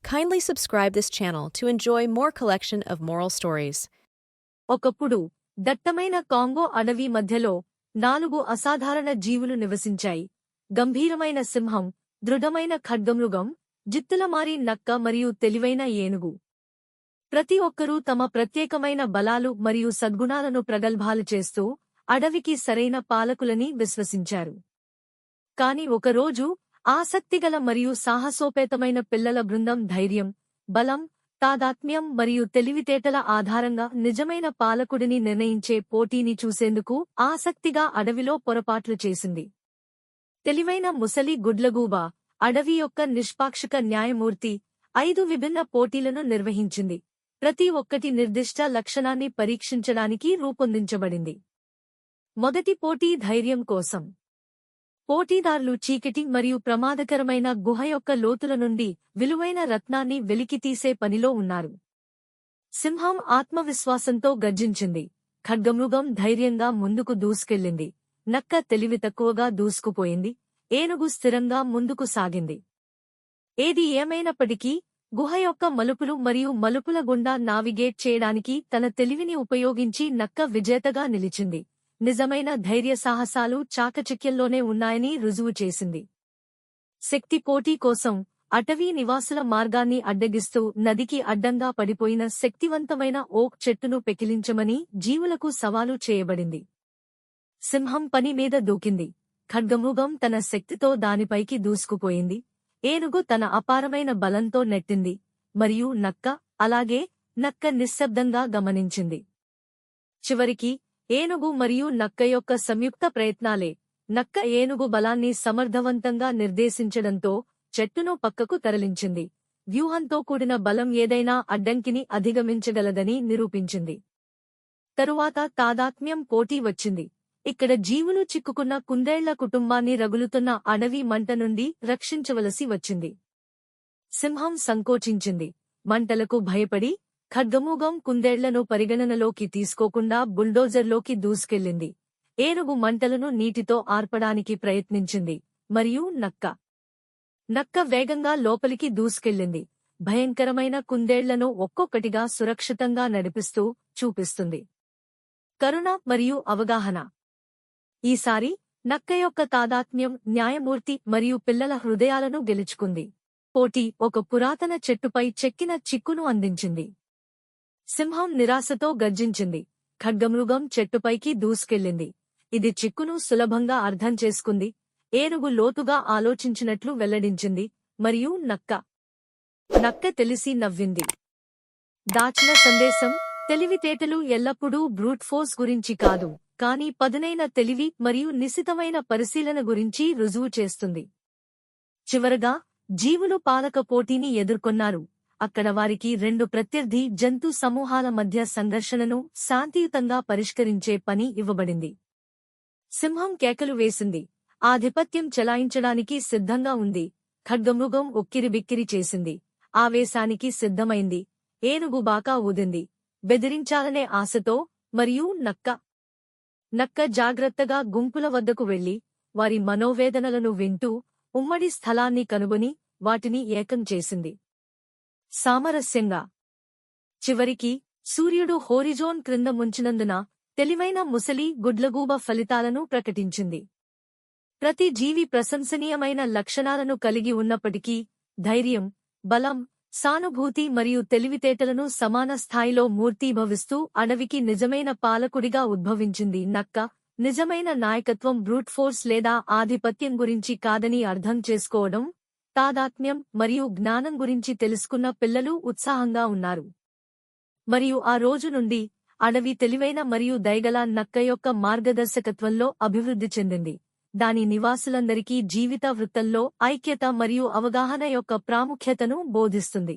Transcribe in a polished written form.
Kindly subscribe this channel to enjoy more collection of moral stories. ఒకప్పుడు దట్టమైన Congo అడవి మధ్యలో 4 అసాధారణ జీవులు నివసించాయి. గంభీరమైన సింహం, దృఢమైన ఖడ్గమృగం, జిత్తులమారి నక్క మరియు తెలివైన ఏనుగు. ప్రతి ఒక్కరూ తమ ప్రత్యేకమైన బలాలు మరియు సద్గుణాలను ప్రగల్భాలు చేస్తూ అడవికి సరైన పాలకులని విశ్వసించారు. కాని ఒకరోజు ఆసక్తిగల మరియు సాహసోపేతమైన పిల్లల బృందం ధైర్యం, బలం, తాదాత్మ్యం మరియు తెలివితేటల ఆధారంగా నిజమైన పాలకుడిని నిర్ణయించే పోటీని చూసేందుకు ఆసక్తిగా అడవిలో పొరపాట్లు చేసింది. తెలివైన ముసలి గుడ్లగూబ, అడవి యొక్క నిష్పాక్షిక న్యాయమూర్తి, 5 విభిన్న పోటీలను నిర్వహించింది. ప్రతి ఒక్కటి నిర్దిష్ట లక్షణాన్ని పరీక్షించడానికి రూపొందించబడింది. మొదటి పోటీ ధైర్యం కోసం. పోటీదారులు చీకటి మరియు ప్రమాదకరమైన గుహ యొక్క లోతుల నుండి విలువైన రత్నాన్ని వెలికితీసే పనిలో ఉన్నారు. సింహం ఆత్మవిశ్వాసంతో గర్జించింది. ఖడ్గమృగం ధైర్యంగా ముందుకు దూసుకెళ్లింది. నక్క తెలివి తక్కువగా దూసుకుపోయింది. ఏనుగు స్థిరంగా ముందుకు సాగింది. ఏది ఏమైనప్పటికీ గుహ యొక్క మలుపులు మరియు మలుపుల గుండా నావిగేట్ చేయడానికి తన తెలివిని ఉపయోగించి నక్క విజేతగా నిలిచింది. నిజమైన ధైర్య సాహసాలు చాకచక్యంలోనే ఉన్నాయని రుజువు చేసింది. శక్తి పోటీ కోసం అటవీ నివాసుల మార్గాన్ని అడ్డగిస్తూ నదికి అడ్డంగా పడిపోయిన శక్తివంతమైన ఓక్ చెట్టును పెకిలించమని జీవులకు సవాలు చేయబడింది. సింహం పని మీద దూకింది. ఖడ్గమృగం తన శక్తితో దానిపైకి దూసుకుపోయింది. ఏనుగు తన అపారమైన బలంతో నెట్టింది. మరియు నక్క నిశ్శబ్దంగా గమనించింది. చివరికి ఏనుగు మరియు నక్క యొక్క సంయుక్త ప్రయత్నాలే నక్క ఏనుగు బలాన్ని సమర్థవంతంగా నిర్దేశించడంతో చెట్టును పక్కకు తరలించింది. వ్యూహంతో కూడిన బలం ఏదైనా అడ్డంకిని అధిగమించగలదని నిరూపించింది. తరువాత తాదాత్మ్యం పోటీ వచ్చింది. ఇక్కడ జీవులు చిక్కుకున్న కుందేళ్ల కుటుంబాన్ని రగులుతున్న అడవి మంట నుండి రక్షించవలసి వచ్చింది. సింహం సంకోచించింది. మంటలకు భయపడి ఖడ్గమృగం కుందేళ్లను పరిగణనలోకి తీసుకోకుండా బుల్డోజర్లోకి దూసుకెళ్లింది. ఏనుగు మంటలను నీటితో ఆర్పడానికి ప్రయత్నించింది. మరియు నక్క వేగంగా లోపలికి దూసుకెళ్లింది. భయంకరమైన కుందేళ్లను ఒక్కొక్కటిగా సురక్షితంగా నడిపిస్తూ చూపిస్తుంది. కరుణ మరియు అవగాహన. ఈసారి నక్క యొక్క తాదాత్మ్యం న్యాయమూర్తి మరియు పిల్లల హృదయాలను గెలుచుకుంది. పోటీ ఒక పురాతన చెట్టుపై చెక్కిన చిక్కును అందించింది. సింహం నిరాశతో గర్జించింది. ఖడ్గమృగం చెట్టుపైకి దూసుకెళ్లింది. ఇది చిక్కును సులభంగా అర్థం చేసుకుంది. ఏనుగు లోతుగా ఆలోచించినట్లు వెల్లడించింది. మరియు నక్క తెలిసి నవ్వింది. దాచిన సందేశం: తెలివితేటలు ఎల్లప్పుడూ బ్రూట్ ఫోర్స్ గురించి కాదు, కానీ పదునైన తెలివి మరియు నిశితమైన పరిశీలన గురించి రుజువు చేస్తుంది. చివరగా జీవులు పాలక పోటీని ఎదుర్కొన్నారు. అక్కడ వారికి 2 ప్రత్యర్థి జంతు సమూహాల మధ్య సంఘర్షణను శాంతియుతంగా పరిష్కరించే పని ఇవ్వబడింది. సింహం కేకలు వేసింది. ఆధిపత్యం చెలాయించడానికి సిద్ధంగా ఉంది. ఖడ్గమృగం ఉక్కిరిబిక్కిరి చేసింది. ఆవేశానికి సిద్ధమైంది. ఏనుగు బాకా ఊదింది, బెదిరించాలనే ఆశతో. మరియు నక్క జాగ్రత్తగా గుంపుల వద్దకు వెళ్లి వారి మనోవేదనలను వింటూ ఉమ్మడి స్థలాన్ని కనుగొని వాటిని ఏకం చేసింది. సామరస్యంగా. చివరికి సూర్యుడు హోరిజోన్ క్రింద ముంచినందున తెలివైన ముసలి గుడ్లగూబ ఫలితాలను ప్రకటించింది. ప్రతి జీవి ప్రశంసనీయమైన లక్షణాలను కలిగి ఉన్నప్పటికీ ధైర్యం, బలం, సానుభూతి మరియు తెలివితేటలను సమాన స్థాయిలో మూర్తీభవిస్తూ అడవికి నిజమైన పాలకుడిగా ఉద్భవించింది. నిజమైన నాయకత్వం బ్రూట్ ఫోర్స్ లేదా ఆధిపత్యం గురించి కాదని అర్థం చేసుకోవడం. తాదాత్మ్యం మరియు జ్ఞానం గురించి తెలుసుకున్న పిల్లలు ఉత్సాహంగా ఉన్నారు. మరియు ఆ రోజు నుండి అడవి తెలివైన మరియు దయగల నక్క యొక్క మార్గదర్శకత్వంలో అభివృద్ధి చెందింది. దాని నివాసులందరికీ జీవిత వృత్తంలో ఐక్యత మరియు అవగాహన యొక్క ప్రాముఖ్యతను బోధిస్తుంది.